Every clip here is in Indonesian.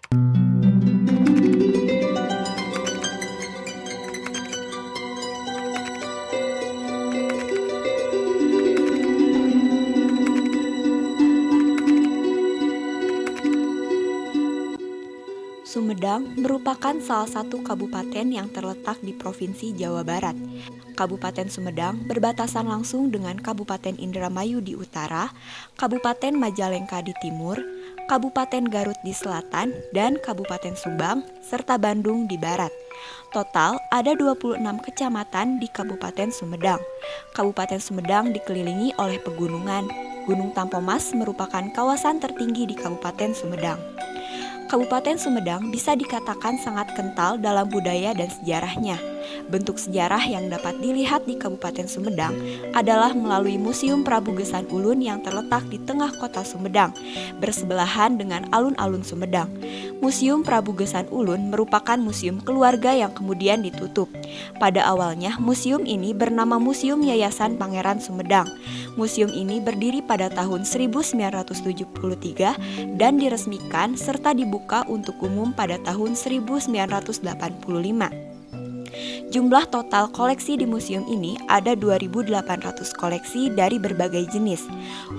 Sumedang merupakan salah satu kabupaten yang terletak di Provinsi Jawa Barat. Kabupaten Sumedang berbatasan langsung dengan Kabupaten Indramayu di utara, Kabupaten Majalengka di timur, Kabupaten Garut di selatan, dan Kabupaten Subang, serta Bandung di barat. Total ada 26 kecamatan di Kabupaten Sumedang. Kabupaten Sumedang dikelilingi oleh pegunungan. Gunung Tampomas merupakan kawasan tertinggi di Kabupaten Sumedang. Kabupaten Sumedang bisa dikatakan sangat kental dalam budaya dan sejarahnya. Bentuk sejarah yang dapat dilihat di Kabupaten Sumedang adalah melalui Museum Prabu Gesan Ulun yang terletak di tengah kota Sumedang, bersebelahan dengan alun-alun Sumedang. Museum Prabu Gesan Ulun merupakan museum keluarga yang kemudian ditutup. Pada awalnya, museum ini bernama Museum Yayasan Pangeran Sumedang. Museum ini berdiri pada tahun 1973 dan diresmikan serta dibuka untuk umum pada tahun 1985. Jumlah total koleksi di museum ini ada 2.800 koleksi dari berbagai jenis.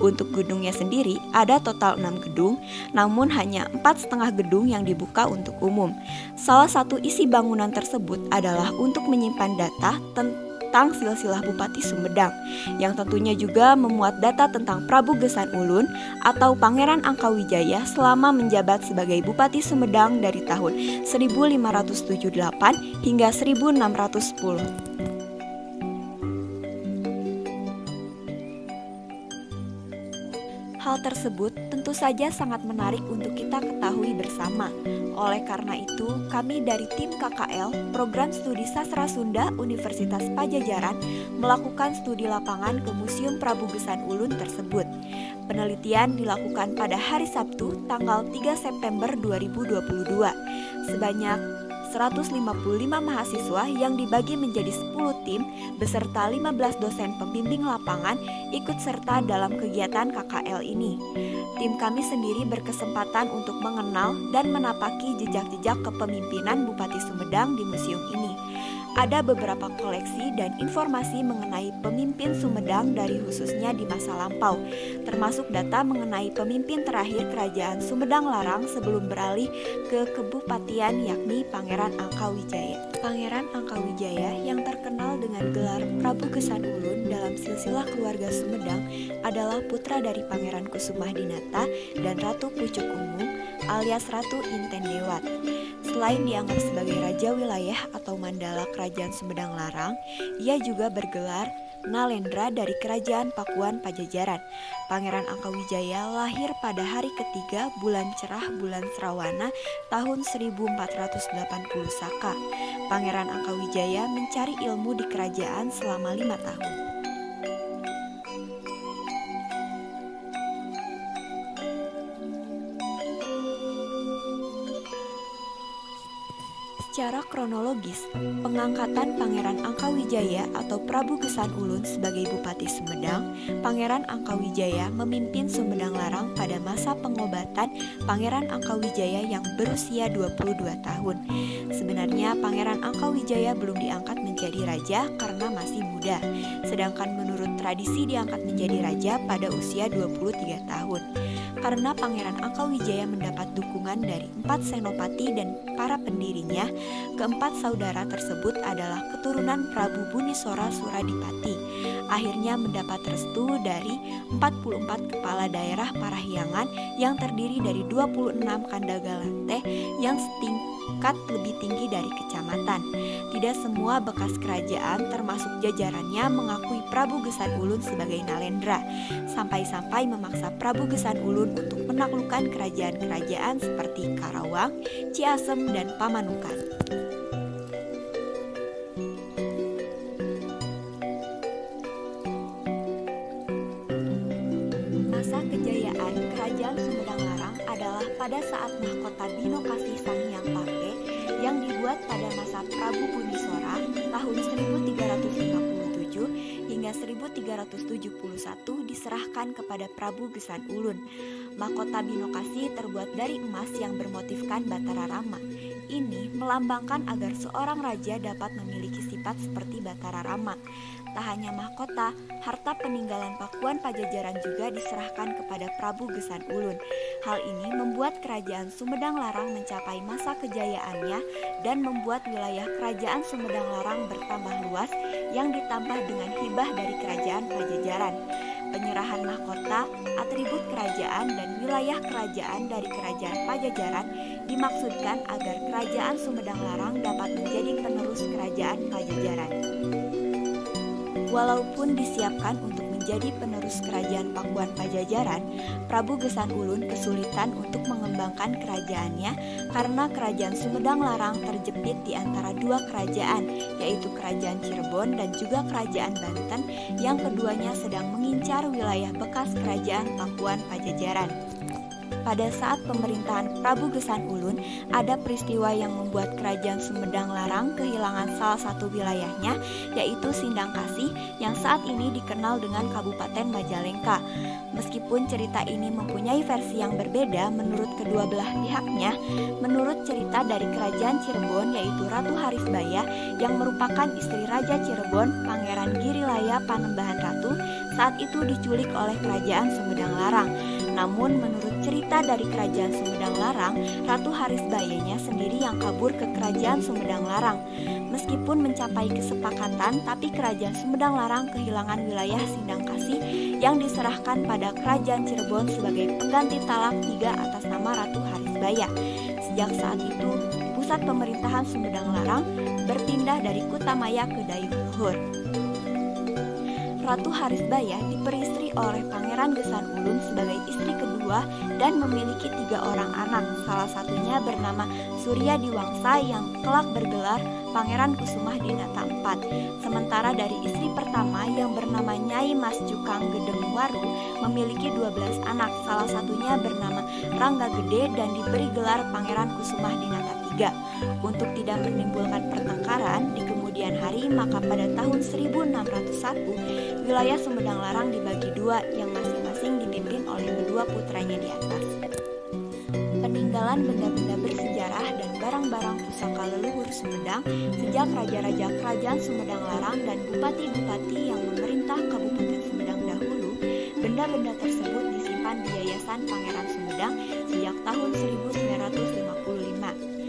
Untuk gedungnya sendiri ada total 6 gedung, namun hanya 4,5 gedung yang dibuka untuk umum. Salah satu isi bangunan tersebut adalah untuk menyimpan data tentang silsilah Bupati Sumedang, yang tentunya juga memuat data tentang Prabu Gesan Ulun atau Pangeran Angkawijaya selama menjabat sebagai Bupati Sumedang dari tahun 1578 hingga 1610. Hal tersebut tentu saja sangat menarik untuk kita ketahui bersama. Oleh karena itu, kami dari tim KKL, Program Studi Sastra Sunda Universitas Padjadjaran, melakukan studi lapangan ke Museum Prabu Gesan Ulun tersebut. Penelitian dilakukan pada hari Sabtu, tanggal 3 September 2022. Sebanyak 155 mahasiswa yang dibagi menjadi 10 tim beserta 15 dosen pembimbing lapangan ikut serta dalam kegiatan KKL ini. Tim kami sendiri berkesempatan untuk mengenal dan menapaki jejak-jejak kepemimpinan Bupati Sumedang di museum ini. Ada beberapa koleksi dan informasi mengenai pemimpin Sumedang dari khususnya di masa lampau, termasuk data mengenai pemimpin terakhir Kerajaan Sumedang Larang sebelum beralih ke Kebupatian yakni Pangeran Angkawijaya. Pangeran Angkawijaya yang terkenal dengan gelar Prabu Gesan Ulun dalam silsilah keluarga Sumedang adalah putra dari Pangeran Kusumah-Dinata dan Ratu Pucuk Umung alias Ratu Inten Dewat. Selain dianggap sebagai Raja Wilayah atau Mandala Kerajaan Sumedang Larang, ia juga bergelar Nalendra dari Kerajaan Pakuan Padjadjaran. Pangeran Angkawijaya lahir pada hari ketiga bulan cerah bulan Srawana tahun 1480 Saka. Pangeran Angkawijaya mencari ilmu di kerajaan selama 5 tahun. Secara kronologis, pengangkatan Pangeran Angkawijaya atau Prabu Gesan Ulun sebagai Bupati Sumedang, Pangeran Angkawijaya memimpin Sumedang Larang pada masa pengobatan Pangeran Angkawijaya yang berusia 22 tahun. Sebenarnya Pangeran Angkawijaya belum diangkat menjadi raja karena masih muda, sedangkan menurut tradisi diangkat menjadi raja pada usia 23 tahun. Karena Pangeran Angkawijaya mendapat dukungan dari 4 senopati dan para pendirinya, keempat saudara tersebut adalah keturunan Prabu Bunisora Suradipati. Akhirnya mendapat restu dari 44 kepala daerah Parahyangan yang terdiri dari 26 Kandagalante yang setingkat lebih tinggi dari kecamatan. Tidak semua bekas kerajaan termasuk jajarannya mengakui Prabu Gesan Ulun sebagai Nalendra, sampai-sampai memaksa Prabu Gesan Ulun untuk menaklukkan kerajaan-kerajaan seperti Karawang, Ciasem, dan Pamanukan. Masa kejayaan Kerajaan Sumedang Larang adalah pada saat mahkota Bino Kasih Sang Hyang Pake yang dibuat pada masa Prabu Bunisora tahun 1357 hingga 1371 diserahkan kepada Prabu Gesan Ulun. Mahkota Binokasi terbuat dari emas yang bermotifkan Batara Rama. Ini melambangkan agar seorang raja dapat memiliki sifat seperti Batara Rama. Tak hanya mahkota, harta peninggalan Pakuan Pajajaran juga diserahkan kepada Prabu Gesan Ulun. Hal ini membuat kerajaan Sumedang Larang mencapai masa kejayaannya dan membuat wilayah kerajaan Sumedang Larang bertambah luas yang ditambah dengan hibah dari kerajaan Pajajaran. Penyerahan mahkota, atribut kerajaan, dan wilayah kerajaan dari kerajaan Pajajaran dimaksudkan agar kerajaan Sumedang Larang dapat menjadi penerus kerajaan Pajajaran. Walaupun disiapkan untuk menjadi penerus kerajaan Pakuan Pajajaran, Prabu Gesan Ulun kesulitan untuk mengembangkan kerajaannya karena kerajaan Sumedang Larang terjepit di antara dua kerajaan, yaitu kerajaan Cirebon dan juga kerajaan Banten, yang keduanya sedang mengincar wilayah bekas kerajaan Pakuan Pajajaran. Pada saat pemerintahan Prabu Gesan Ulun, ada peristiwa yang membuat kerajaan Sumedang Larang kehilangan salah satu wilayahnya, yaitu Sindangkasih yang saat ini dikenal dengan Kabupaten Majalengka. Meskipun cerita ini mempunyai versi yang berbeda menurut kedua belah pihaknya, menurut cerita dari kerajaan Cirebon yaitu Ratu Harisbaya yang merupakan istri Raja Cirebon, Pangeran Girilaya Panembahan Ratu, saat itu diculik oleh kerajaan Sumedang Larang. Namun menurut cerita dari kerajaan Sumedang Larang, Ratu Harisbayanya sendiri yang kabur ke kerajaan Sumedang Larang. Meskipun mencapai kesepakatan, tapi kerajaan Sumedang Larang kehilangan wilayah Sindangkasih yang diserahkan pada kerajaan Cirebon sebagai pengganti talak 3 atas nama Ratu Harisbaya. Sejak saat itu, pusat pemerintahan Sumedang Larang berpindah dari Kutamaya ke Dayeuhluhur. Ratu Harisbaya diperistri oleh Pangeran Gesan Ulun sebagai istri kedua dan memiliki 3 orang anak, salah satunya bernama Surya Diwangsa yang kelak bergelar Pangeran Kusumah Dinata IV. Sementara dari istri pertama yang bernama Nyai Mas Cukang Gedeng Waru memiliki 12 anak, salah satunya bernama Rangga Gede dan diberi gelar Pangeran Kusumah Dinata III. Untuk tidak menimbulkan pertengkaran di kemudian hari, maka pada tahun 1601 wilayah Sumedang Larang dibagi 2 yang masing-masing dipimpin oleh kedua putranya di atas. Peninggalan benda-benda bersejarah dan barang-barang pusaka leluhur Sumedang sejak raja-raja kerajaan Sumedang Larang dan bupati-bupati yang memerintah Kabupaten Sumedang dahulu, benda-benda tersebut disimpan di Yayasan Pangeran Sumedang sejak tahun 1955.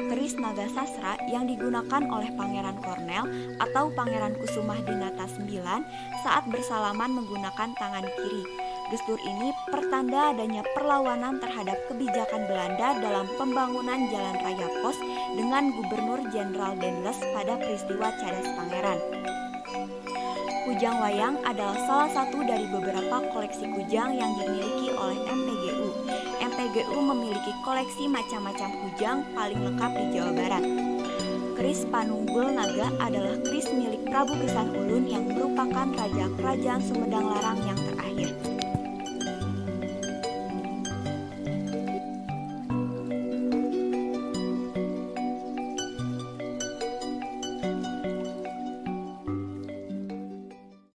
Keris naga sasra yang digunakan oleh Pangeran Kornel atau Pangeran Kusumah Dinata IX saat bersalaman menggunakan tangan kiri. Gestur ini pertanda adanya perlawanan terhadap kebijakan Belanda dalam pembangunan Jalan Raya Pos dengan Gubernur Jenderal Dendles pada peristiwa Cadas Pangeran. Kujang wayang adalah salah satu dari beberapa koleksi kujang yang dimiliki oleh MPGU. MPGU memiliki koleksi macam-macam kujang paling lengkap di Jawa Barat. Keris Panunggul Naga adalah keris milik Prabu Gesan Ulun yang merupakan raja kerajaan Sumedang Larang yang terakhir.